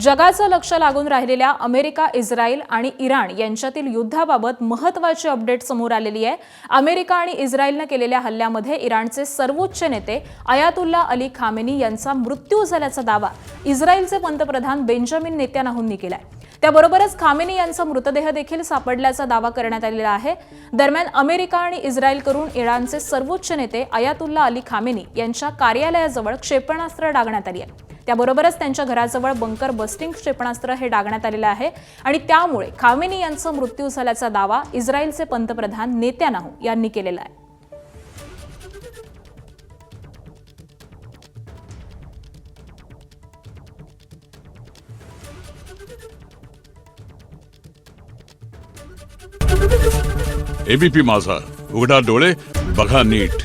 जगाचं लक्ष लागून राहिलेल्या अमेरिका, इस्रायल आणि इराण यांच्यातील युद्धाबाबत महत्त्वाची अपडेट समोर आलेली आहे। अमेरिका आणि इस्रायलने केलेल्या हल्ल्यामध्ये इराणचे सर्वोच्च नेते अयातुल्ला अली खामेनी यांचा मृत्यू झाल्याचा दावा इस्रायलचे पंतप्रधान बेंजामिन नेतान्याहूंनी केलाय। त्याबरोबरच खामेनी यांचा मृतदेह देखील सापडल्याचा दावा करण्यात आलेला आहे। दरम्यान अमेरिका आणि इस्रायलकडून इराणचे सर्वोच्च नेते अयातुल्ला अली खामेनी यांच्या कार्यालयाजवळ क्षेपणास्त्र डागण्यात आली आहे। त्याबरोबरच त्यांच्या घराजवळ बंकर बस्टिंग क्षेपणास्त्र हे डागण्यात आलेले आहे आणि त्यामुळे खामेनी यांचा मृत्यू झाल्याचा दावा इस्रायलचे पंतप्रधान नेतान्याहू यांनी केलेला आहे। एबीपी माझा, उघडा डोळे बघा नीट।